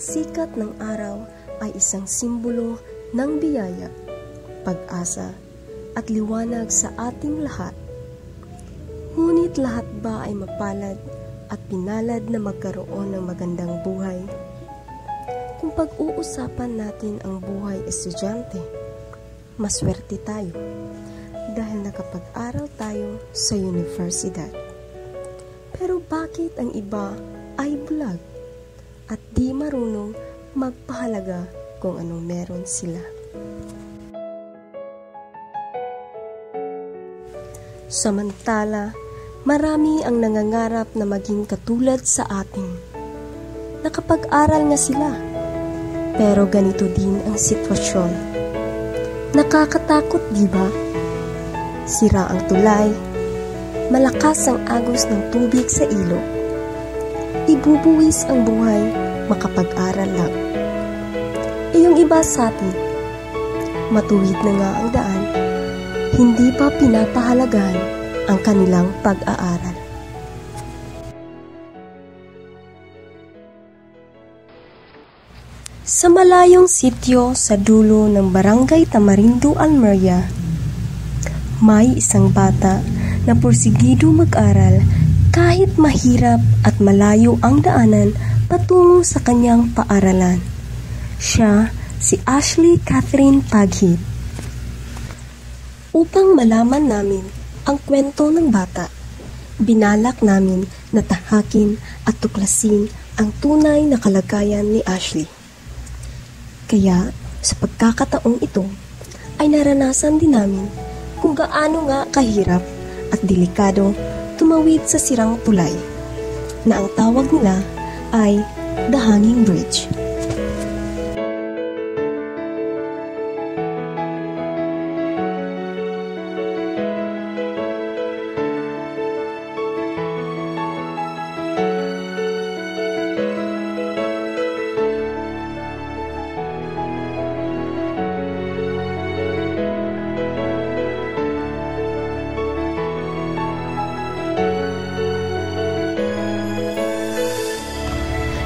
sikat ng araw ay isang simbolo ng biyaya, pag-asa, at liwanag sa ating lahat. Ngunit lahat ba ay mapalad at pinalad na magkaroon ng magandang buhay? Kung pag-uusapan natin ang buhay estudyante, maswerte tayo dahil nakapag-aral tayo sa universidad. Pero bakit ang iba ay bulag at di marunong magpahalaga kung anong meron sila? Samantala, marami ang nangangarap na maging katulad sa atin. Nakapag-aral nga sila, pero ganito din ang sitwasyon. Nakakatakot, di ba? Sira ang tulay, malakas ang agos ng tubig sa ilog. Ibubuwis ang buhay, makapag-aral lang. Yung iba sa atin, matuwid na nga ang daan, hindi pa pinapahalagahan ang kanilang pag-aaral. Sa malayong sityo sa dulo ng Barangay Tamarindo, Almeria, may isang bata na pursigido mag-aral kahit mahirap at malayo ang daanan patungo sa kanyang paaralan. Siya si Ashley Catherine Paghit. Upang malaman namin ang kwento ng bata, binalak namin na tahakin at tuklasin ang tunay na kalagayan ni Ashley. Kaya sa pagkakataong ito ay naranasan din namin kung gaano nga kahirap at delikado tumawid sa sirang tulay na ang tawag nila ay The Hanging Bridge.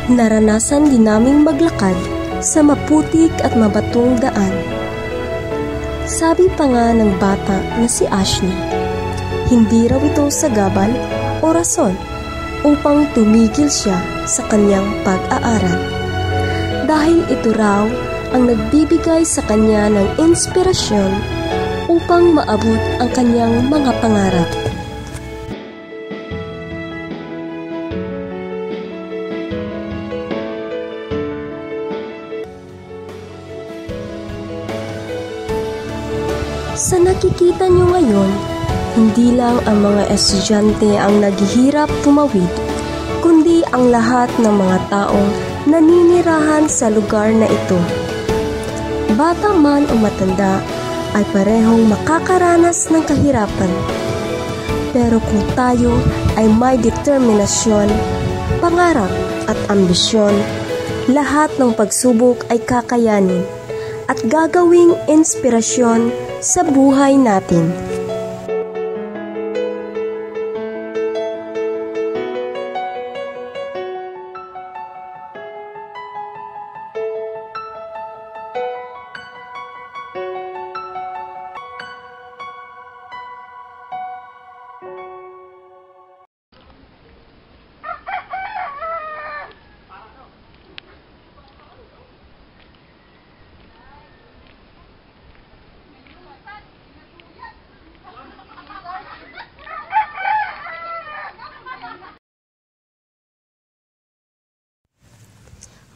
Naranasan din naming maglakad sa maputik at mabatong daan. Sabi pa nga ng bata na si Ashley, hindi raw ito sagabal o rason upang tumigil siya sa kanyang pag-aaral. Dahil ito raw ang nagbibigay sa kanya ng inspirasyon upang maabot ang kanyang mga pangarap. Sa nakikita nyo ngayon, hindi lang ang mga estudyante ang naghihirap tumawid, kundi ang lahat ng mga taong naninirahan sa lugar na ito. Bata man o matanda ay parehong makakaranas ng kahirapan. Pero kung tayo ay may determinasyon, pangarap at ambisyon, lahat ng pagsubok ay kakayanin at gagawing inspirasyon sa buhay natin.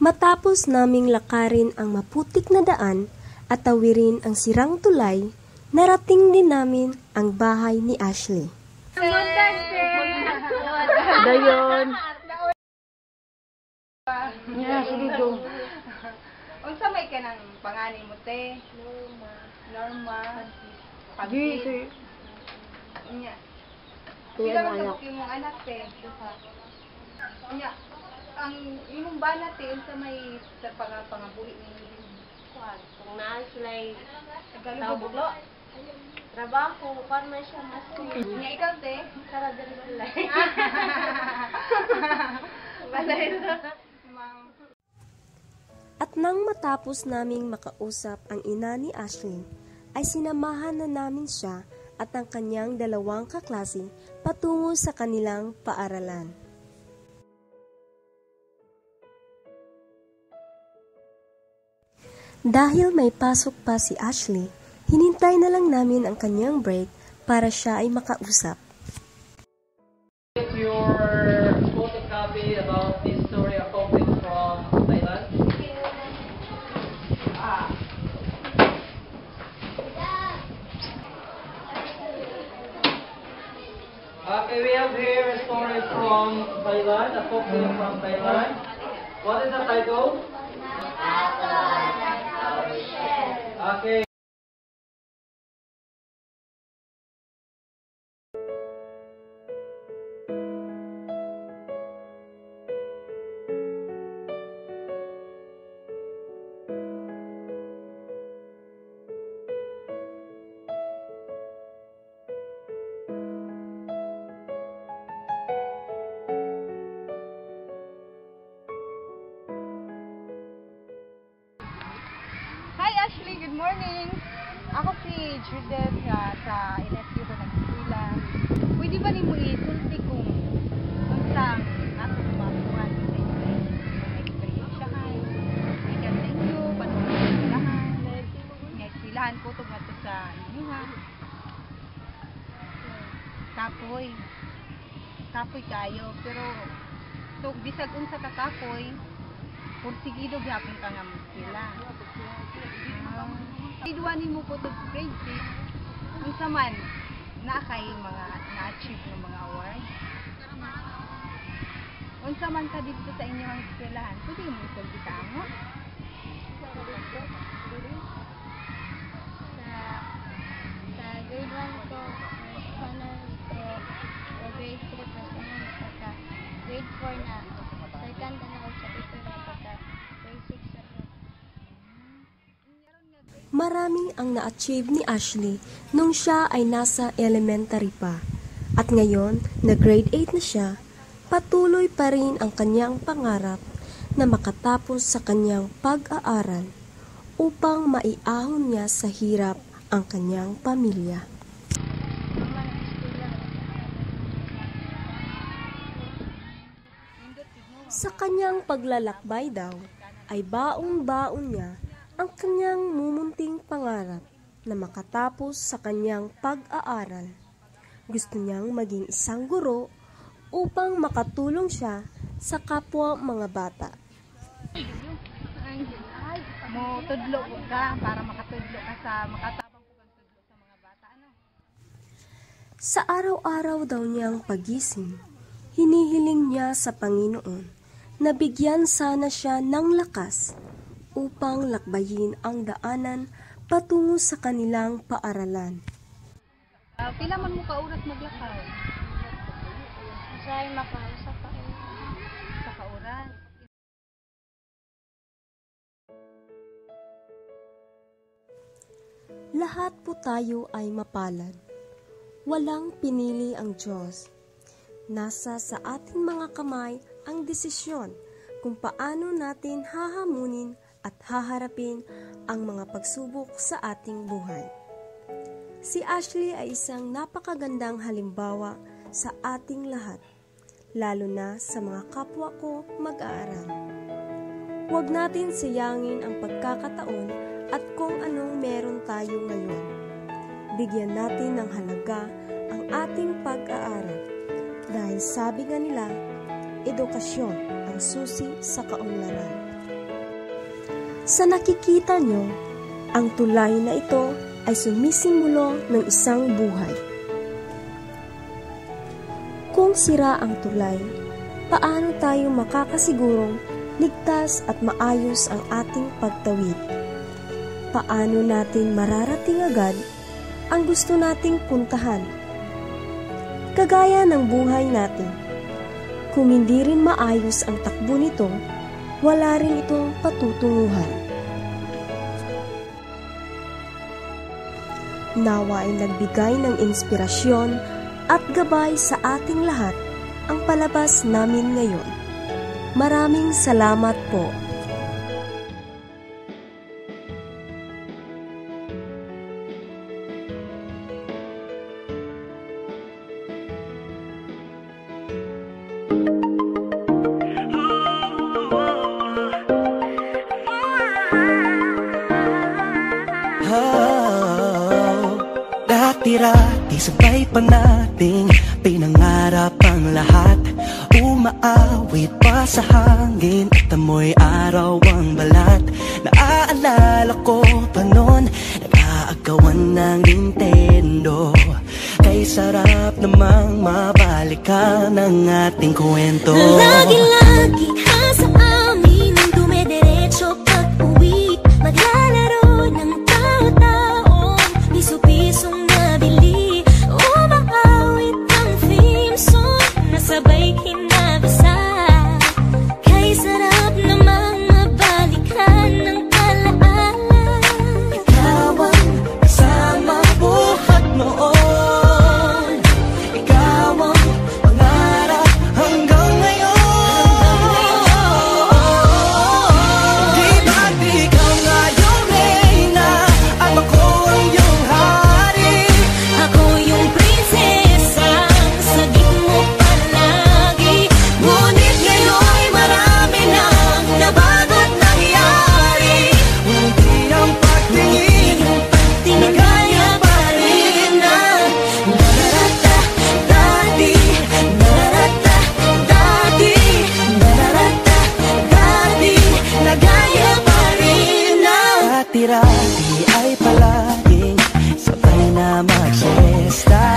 Matapos naming lakarin ang maputik na daan at tawirin ang sirang tulay, narating din namin ang bahay ni Ashley. Dayon. Yeah, sige go. Unsa may kanang pangalan mo te? Norma. Sige. Nya. Tuwa Pila mo ka imong anak te? Nya. Ang imong bana te unsa may sa pangabuhi ninyo? Kung naa sila'y Galubuglo. trabaho, kung man siya mas Nya ikaw te? Tara dali sila. Ah. バレる。 Ma'am. バレる。 Ma'am. バレる。 Ma'am. At nang matapos naming makausap ang ina ni Ashley, ay sinamahan na namin siya at ang kanyang dalawang kaklase patungo sa kanilang paaralan. Dahil may pasok pa si Ashley, hinintay na lang namin ang kanyang break para siya ay makausap. Your photocopy about this story of conflict from Thailand? Okay, we have here a story from Thailand, a folktale from Thailand. What is the title? Okay. Hi Ashley, good morning! Ako si Judith sa NSU ko nag-eskwela. Pwede ba ni mo isulti kung unsang nato mabuhan sa inyo? Experiensyahan, ikan sa inyo, panunod-eskwelahan, nga-eskwelahan ko ito nga sa inyo ha. Kapoy kayo, pero so, bisag unsa ka kapoy, porsigido gyapon ka nga sila. Idwanin mo po ito grade 6. Unsa man na kay mga na-achieve ng mga award. Unsa man ka dito sa inyong eskwelahan, pwede mo ito gitamo? Sa grade 1 ko, honors ko, sa grade 3 pa sa pagka grade 4 na, second na ako sa paper na pagka grade 6 sa Maraming ang na-achieve ni Ashley nung siya ay nasa elementary pa. At ngayon, na grade 8 na siya, patuloy pa rin ang kanyang pangarap na makatapos sa kanyang pag-aaral upang maiahon niya sa hirap ang kanyang pamilya. Sa kanyang paglalakbay daw, ay baon-baon niya ang kanyang mumunting pangarap na makatapos sa kanyang pag-aaral. Gusto niyang maging isang guro upang makatulong siya sa kapwa mga bata. Mo tudlo ka para makatudlo ka sa makatabang po kang tudlo sa mga bata ano. Sa araw-araw daw niyang pagising, hinihiling niya sa Panginoon na bigyan sana siya ng lakas upang lakbayin ang daanan patungo sa kanilang paaralan. Pila man mo ka oras maglakaw? Masay makausap pa rin. Sa ka-oras. Lahat po tayo ay mapalad. Walang pinili ang Diyos. Nasa sa ating mga kamay ang desisyon kung paano natin hahamunin at haharapin ang mga pagsubok sa ating buhay. Si Ashley ay isang napakagandang halimbawa sa ating lahat, lalo na sa mga kapwa ko mag-aaral. Huwag natin sayangin ang pagkakataon at kung anong meron tayo ngayon. Bigyan natin ng halaga ang ating pag-aaral dahil sabi nga nila, edukasyon ang susi sa kaunlaran. Sa nakikita nyo, ang tulay na ito ay sumisimbolo ng isang buhay. Kung sira ang tulay, paano tayo makakasigurong ligtas at maayos ang ating pagtawid? Paano natin mararating agad ang gusto nating puntahan? Kagaya ng buhay natin, kung hindi rin maayos ang takbo nito, wala rin itong patutunguhan. Nawa ay nagbigay ng inspirasyon at gabay sa ating lahat ang palabas namin ngayon. Maraming salamat po. pa nating pinangarap ang lahat. Umaawit pa sa hangin at amoy araw ang balat. Naaalala ko pa noon, nag-aagawan ng Nintendo. Kay sarap namang mabalikan ang ating kwento. Lagi-lagi ka sa amin ang dumidiretso pag-uwi. Maglalaro ng tao-taong piso-pisong nabili. Umaawit ang theme song na sabay kinabasa. Kay sarap namang mabalikan ng alaala. Ikaw ang kasama buhat noon. Ikaw ang pangarap hanggang ngayon. Di ba't ikaw nga yung reyna at ako ang iyong hari? Ako yung prinsesa, sagip mo palagi. Ngunit ngayon'y marami nang nabago't nangyari. Hindi ang pagtingin na gaya pa rin ng nararata dati, nararata dati, nararata dati, na gaya pa rin ng dati-rati ay palaging sabay na mag-siesta.